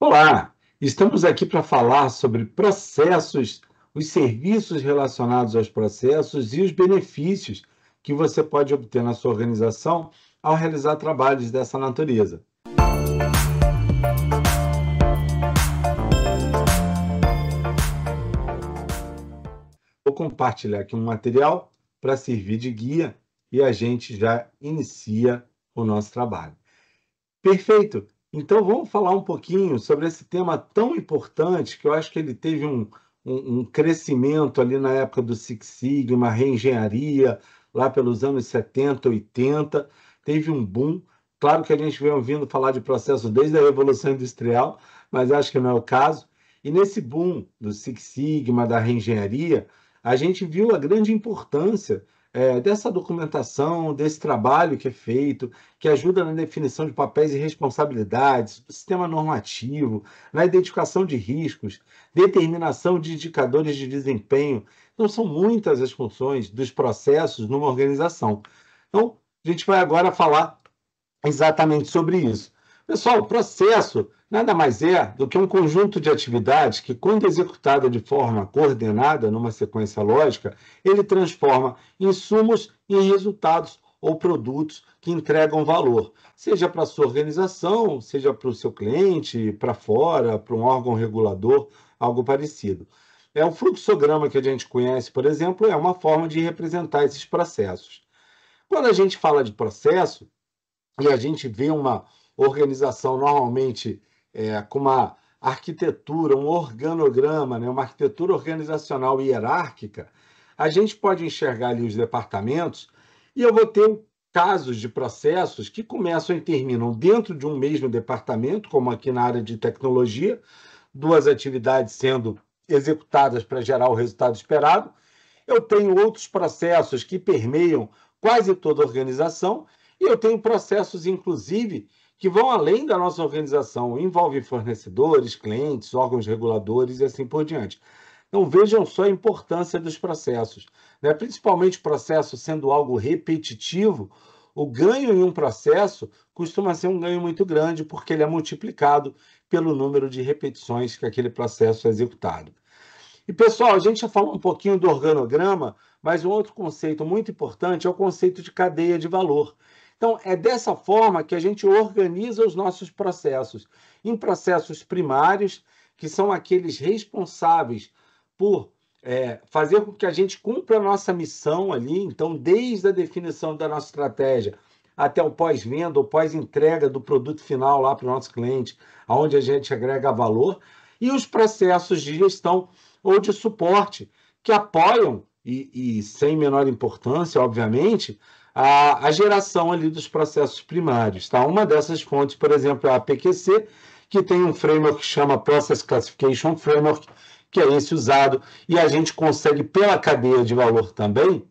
Olá, estamos aqui para falar sobre processos, os serviços relacionados aos processos e os benefícios que você pode obter na sua organização ao realizar trabalhos dessa natureza. Vou compartilhar aqui um material para servir de guia e a gente já inicia o nosso trabalho. Perfeito! Então vamos falar um pouquinho sobre esse tema tão importante que eu acho que ele teve um crescimento ali na época do Six Sigma, reengenharia, lá pelos anos 70, 80, teve um boom. Claro que a gente vem ouvindo falar de processo desde a Revolução Industrial, mas acho que não é o caso. E nesse boom do Six Sigma, da reengenharia, a gente viu a grande importância dessa documentação, desse trabalho que é feito, que ajuda na definição de papéis e responsabilidades, do sistema normativo, na identificação de riscos, determinação de indicadores de desempenho. Então, são muitas as funções dos processos numa organização. Então, a gente vai agora falar exatamente sobre isso. Pessoal, o processo nada mais é do que um conjunto de atividades que, quando executada de forma coordenada, numa sequência lógica, ele transforma insumos em resultados ou produtos que entregam valor, seja para a sua organização, seja para o seu cliente, para fora, para um órgão regulador, algo parecido. O fluxograma que a gente conhece, por exemplo, é uma forma de representar esses processos. Quando a gente fala de processo, e a gente vê uma organização normalmente com uma arquitetura, um organograma, né, uma arquitetura organizacional hierárquica, a gente pode enxergar ali os departamentos e eu vou ter casos de processos que começam e terminam dentro de um mesmo departamento, como aqui na área de tecnologia, duas atividades sendo executadas para gerar o resultado esperado. Eu tenho outros processos que permeiam quase toda a organização e eu tenho processos, inclusive, que vão além da nossa organização, envolvem fornecedores, clientes, órgãos reguladores e assim por diante. Então, vejam só a importância dos processos, né? Principalmente o processo sendo algo repetitivo, o ganho em um processo costuma ser um ganho muito grande, porque ele é multiplicado pelo número de repetições que aquele processo é executado. E, pessoal, a gente já falou um pouquinho do organograma, mas um outro conceito muito importante é o conceito de cadeia de valor. Então, é dessa forma que a gente organiza os nossos processos, em processos primários, que são aqueles responsáveis por fazer com que a gente cumpra a nossa missão ali, então, desde a definição da nossa estratégia até o pós-venda ou pós-entrega do produto final lá para o nosso cliente, onde a gente agrega valor, e os processos de gestão ou de suporte, que apoiam, e sem menor importância, obviamente, a geração ali dos processos primários. Tá? Uma dessas fontes, por exemplo, é a PQC, que tem um framework que chama Process Classification Framework, que é esse usado, e a gente consegue, pela cadeia de valor também,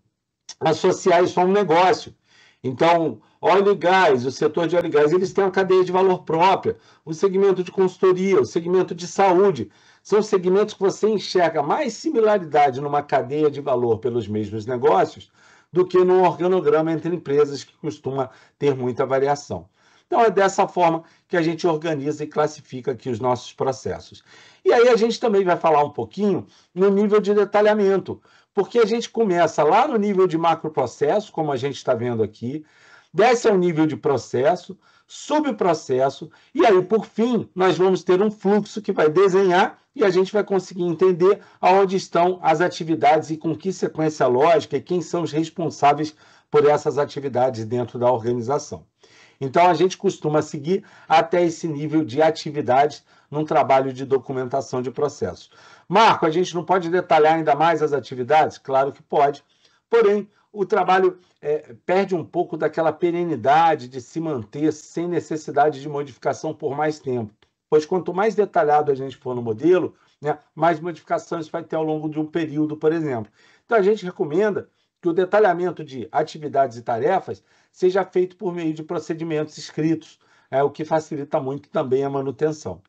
associar isso a um negócio. Então, óleo e gás, o setor de óleo e gás, eles têm uma cadeia de valor própria. O segmento de consultoria, o segmento de saúde, são segmentos que você enxerga mais similaridade numa cadeia de valor pelos mesmos negócios do que num organograma entre empresas que costuma ter muita variação. Então, é dessa forma que a gente organiza e classifica aqui os nossos processos. E aí a gente também vai falar um pouquinho no nível de detalhamento, porque a gente começa lá no nível de macroprocesso, como a gente está vendo aqui, desce ao nível de processo, subprocesso, e aí, por fim, nós vamos ter um fluxo que vai desenhar e a gente vai conseguir entender aonde estão as atividades e com que sequência lógica e quem são os responsáveis por essas atividades dentro da organização. Então, a gente costuma seguir até esse nível de atividades num trabalho de documentação de processos. Marco, a gente não pode detalhar ainda mais as atividades? Claro que pode, porém, o trabalho perde um pouco daquela perenidade de se manter sem necessidade de modificação por mais tempo. Pois quanto mais detalhado a gente for no modelo, né, mais modificações vai ter ao longo de um período, por exemplo. Então, a gente recomenda que o detalhamento de atividades e tarefas seja feito por meio de procedimentos escritos, o que facilita muito também a manutenção.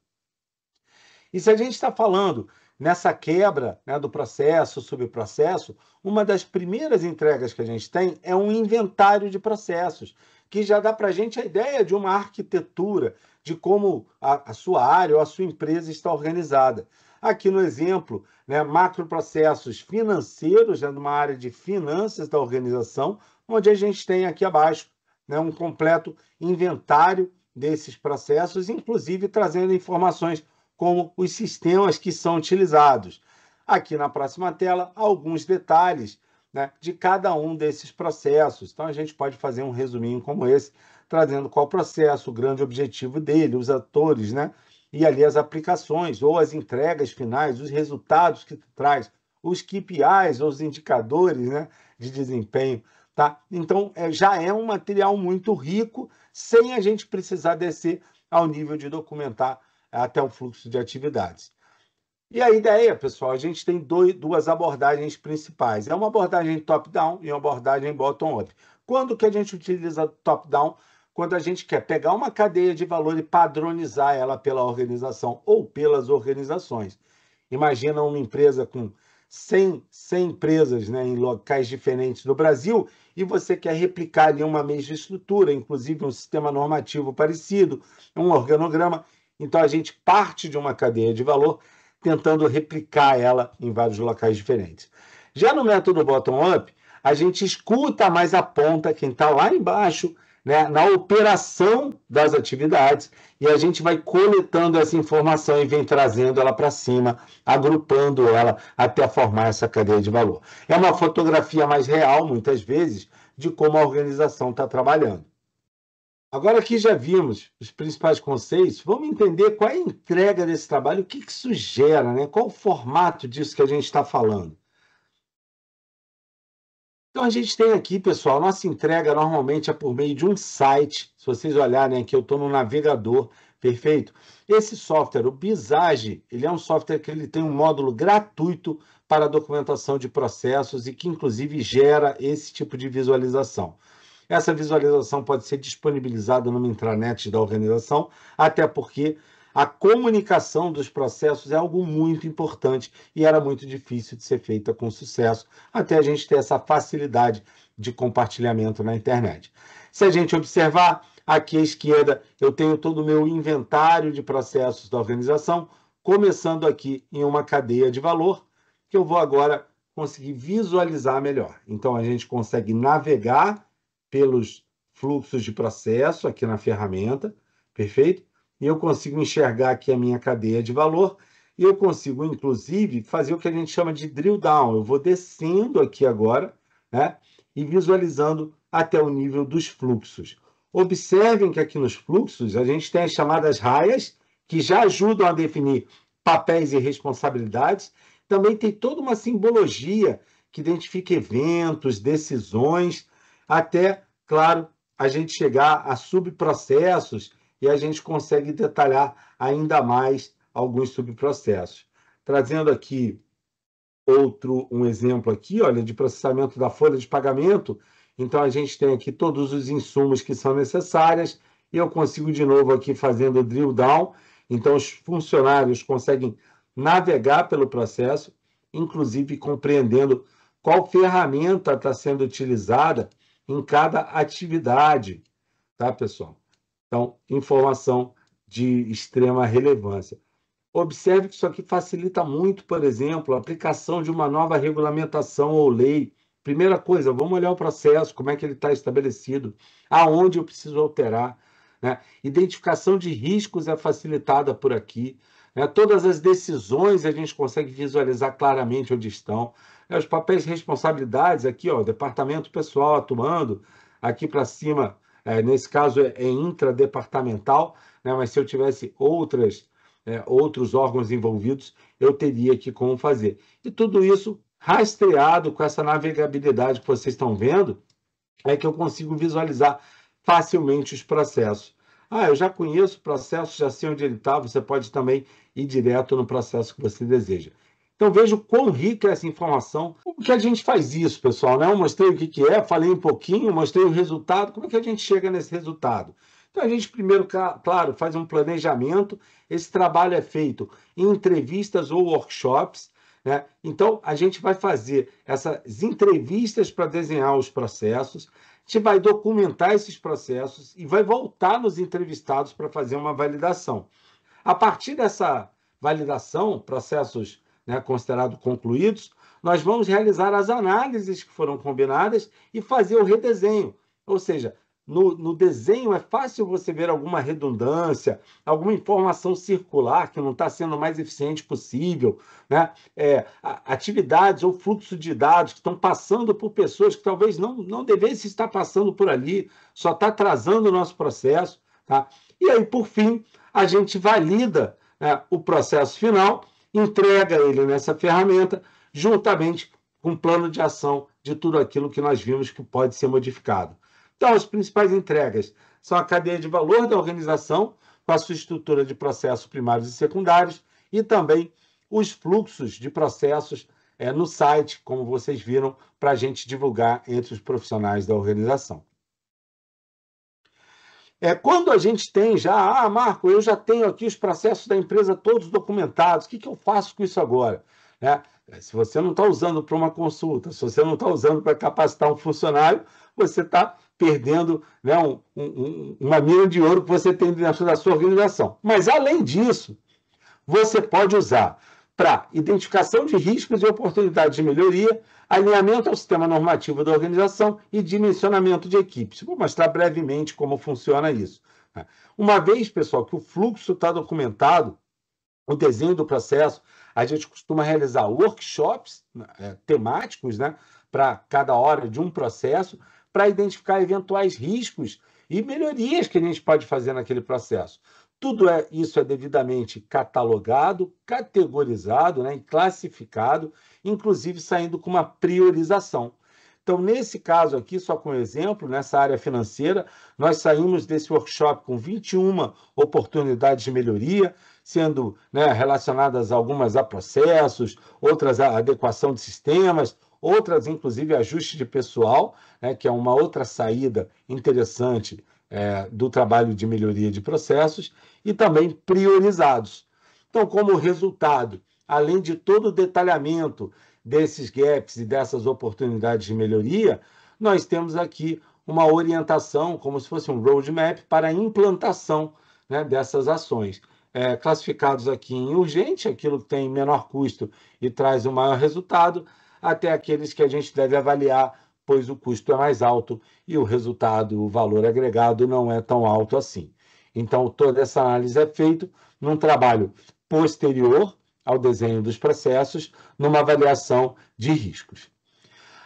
E se a gente está falando nessa quebra, né, do processo, subprocesso, uma das primeiras entregas que a gente tem é um inventário de processos, que já dá para a gente a ideia de uma arquitetura, de como a sua área ou a sua empresa está organizada. Aqui no exemplo, né, macroprocessos financeiros, né, numa área de finanças da organização, onde a gente tem aqui abaixo, né, um completo inventário desses processos, inclusive trazendo informações como os sistemas que são utilizados. Aqui na próxima tela, alguns detalhes, né, de cada um desses processos. Então, a gente pode fazer um resuminho como esse, trazendo qual processo, o grande objetivo dele, os atores, né, e ali as aplicações ou as entregas finais, os resultados que traz, os KPIs, ou os indicadores, né, de desempenho. Tá? Então, já é um material muito rico, sem a gente precisar descer ao nível de documentar até o fluxo de atividades. E a ideia, pessoal, a gente tem duas abordagens principais. É uma abordagem top-down e uma abordagem bottom-up. Quando que a gente utiliza top-down? Quando a gente quer pegar uma cadeia de valor e padronizar ela pela organização ou pelas organizações. Imagina uma empresa com 100 empresas, né, em locais diferentes do Brasil, e você quer replicar ali uma mesma estrutura, inclusive um sistema normativo parecido, um organograma. Então, a gente parte de uma cadeia de valor tentando replicar ela em vários locais diferentes. Já no método bottom-up, a gente escuta mais a ponta, quem está lá embaixo, né, na operação das atividades, e a gente vai coletando essa informação e vem trazendo ela para cima, agrupando ela até formar essa cadeia de valor. É uma fotografia mais real, muitas vezes, de como a organização está trabalhando. Agora que já vimos os principais conceitos, vamos entender qual é a entrega desse trabalho, o que isso gera, né? Qual o formato disso que a gente está falando. Então, a gente tem aqui, pessoal, nossa entrega normalmente é por meio de um site. Se vocês olharem aqui, eu estou no navegador, perfeito? Esse software, o Bizage, ele é um software que ele tem um módulo gratuito para documentação de processos e que, inclusive, gera esse tipo de visualização. Essa visualização pode ser disponibilizada numa intranet da organização, até porque a comunicação dos processos é algo muito importante e era muito difícil de ser feita com sucesso, até a gente ter essa facilidade de compartilhamento na internet. Se a gente observar, aqui à esquerda, eu tenho todo o meu inventário de processos da organização, começando aqui em uma cadeia de valor, que eu vou agora conseguir visualizar melhor. Então, a gente consegue navegar pelos fluxos de processo aqui na ferramenta, perfeito? E eu consigo enxergar aqui a minha cadeia de valor e eu consigo, inclusive, fazer o que a gente chama de drill down. Eu vou descendo aqui agora, né, e visualizando até o nível dos fluxos. Observem que aqui nos fluxos a gente tem as chamadas raias, que já ajudam a definir papéis e responsabilidades. Também tem toda uma simbologia que identifica eventos, decisões, até, claro, a gente chegar a subprocessos e a gente consegue detalhar ainda mais alguns subprocessos. Trazendo aqui um exemplo aqui, olha, de processamento da folha de pagamento. Então, a gente tem aqui todos os insumos que são necessários e eu consigo, de novo, aqui fazendo o drill down. Então, os funcionários conseguem navegar pelo processo, inclusive compreendendo qual ferramenta está sendo utilizada em cada atividade, tá, pessoal? Então, informação de extrema relevância. Observe que isso aqui facilita muito, por exemplo, a aplicação de uma nova regulamentação ou lei. Primeira coisa, vamos olhar o processo, como é que ele está estabelecido, aonde eu preciso alterar, né? Identificação de riscos é facilitada por aqui, né? Todas as decisões a gente consegue visualizar claramente onde estão. Os papéis e responsabilidades aqui, ó, departamento pessoal atuando, aqui para cima, nesse caso é intradepartamental, né? Mas se eu tivesse outros órgãos envolvidos, eu teria aqui como fazer. E tudo isso rastreado com essa navegabilidade que vocês estão vendo, é que eu consigo visualizar facilmente os processos. Eu já conheço o processo, já sei onde ele está, você pode também ir direto no processo que você deseja. Então, veja o quão rica é essa informação. Como que a gente faz isso, pessoal? Né? Eu mostrei o que é, falei um pouquinho, mostrei o resultado. Como é que a gente chega nesse resultado? Então, a gente primeiro, claro, faz um planejamento. Esse trabalho é feito em entrevistas ou workshops, né? Então, a gente vai fazer essas entrevistas para desenhar os processos. gente vai documentar esses processos e vai voltar nos entrevistados para fazer uma validação. A partir dessa validação, processos, né, considerados concluídos, nós vamos realizar as análises que foram combinadas e fazer o redesenho. Ou seja, no desenho é fácil você ver alguma redundância, alguma informação circular que não está sendo o mais eficiente possível, né? Atividades ou fluxo de dados que estão passando por pessoas que talvez não devessem estar passando por ali, só está atrasando o nosso processo. Tá? E aí, por fim, a gente valida, né, o processo final, entrega ele nessa ferramenta, juntamente com um plano de ação de tudo aquilo que nós vimos que pode ser modificado. Então, as principais entregas são a cadeia de valor da organização, com a sua estrutura de processos primários e secundários, e também os fluxos de processos no site, como vocês viram, para a gente divulgar entre os profissionais da organização. Quando a gente tem já, Marco, eu já tenho aqui os processos da empresa todos documentados, o que eu faço com isso agora? Se você não está usando para uma consulta, se você não está usando para capacitar um funcionário, você está perdendo, né, uma mina de ouro que você tem dentro da sua organização. Mas, além disso, você pode usar para identificação de riscos e oportunidades de melhoria, alinhamento ao sistema normativo da organização e dimensionamento de equipes. Vou mostrar brevemente como funciona isso. Uma vez, pessoal, que o fluxo está documentado, o desenho do processo, a gente costuma realizar workshops temáticos, né, para cada hora de um processo, para identificar eventuais riscos e melhorias que a gente pode fazer naquele processo. Tudo isso é devidamente catalogado, categorizado, né, e classificado, inclusive saindo com uma priorização. Então, nesse caso aqui, só com exemplo, nessa área financeira, nós saímos desse workshop com 21 oportunidades de melhoria, sendo, né, relacionadas algumas a processos, outras a adequação de sistemas, outras, inclusive, ajuste de pessoal, né, que é uma outra saída interessante do trabalho de melhoria de processos, e também priorizados. Então, como resultado, além de todo o detalhamento desses gaps e dessas oportunidades de melhoria, nós temos aqui uma orientação, como se fosse um roadmap para a implantação, né, dessas ações. Classificados aqui em urgente, aquilo que tem menor custo e traz o maior resultado, até aqueles que a gente deve avaliar, pois o custo é mais alto e o resultado, o valor agregado, não é tão alto assim. Então, toda essa análise é feita num trabalho posterior ao desenho dos processos, numa avaliação de riscos.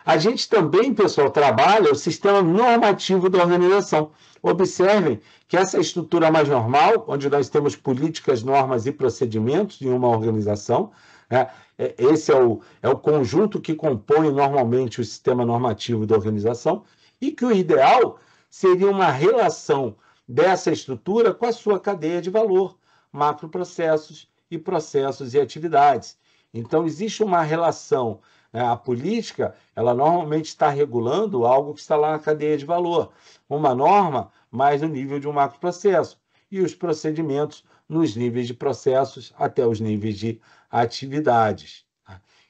A gente também, pessoal, trabalha o sistema normativo da organização. Observem que essa estrutura mais normal, onde nós temos políticas, normas e procedimentos em uma organização, né? Esse é o conjunto que compõe normalmente o sistema normativo da organização, e que o ideal seria uma relação dessa estrutura com a sua cadeia de valor, macroprocessos e processos e atividades. Então, existe uma relação. A política, ela normalmente está regulando algo que está lá na cadeia de valor, uma norma mais no nível de um macroprocesso, e os procedimentos nos níveis de processos até os níveis de atividades.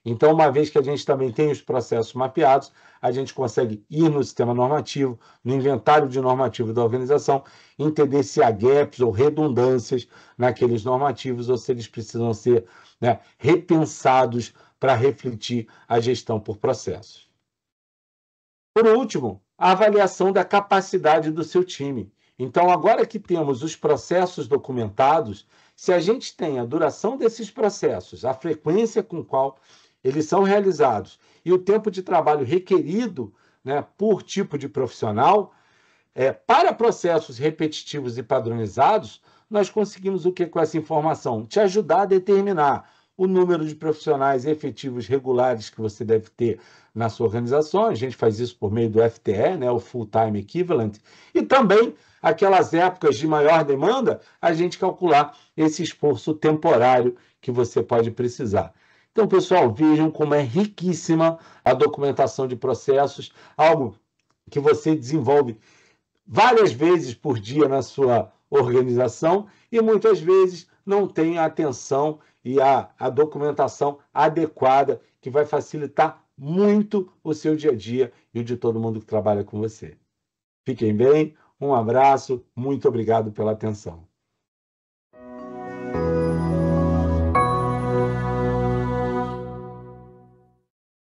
Então, uma vez que a gente também tem os processos mapeados, a gente consegue ir no sistema normativo, no inventário de normativo da organização, entender se há gaps ou redundâncias naqueles normativos, ou se eles precisam ser, né, repensados para refletir a gestão por processos. Por último, a avaliação da capacidade do seu time. Então, agora que temos os processos documentados, se a gente tem a duração desses processos, a frequência com qual eles são realizados e o tempo de trabalho requerido, né, por tipo de profissional, para processos repetitivos e padronizados, nós conseguimos o que com essa informação? Te ajudar a determinar o número de profissionais efetivos regulares que você deve ter na sua organização. A gente faz isso por meio do FTE, né, o Full Time Equivalent, e também aquelas épocas de maior demanda, a gente calcular esse esforço temporário que você pode precisar. Então, pessoal, vejam como é riquíssima a documentação de processos, algo que você desenvolve várias vezes por dia na sua organização e muitas vezes não tem a atenção e a documentação adequada que vai facilitar muito o seu dia a dia e o de todo mundo que trabalha com você. Fiquem bem, um abraço, muito obrigado pela atenção.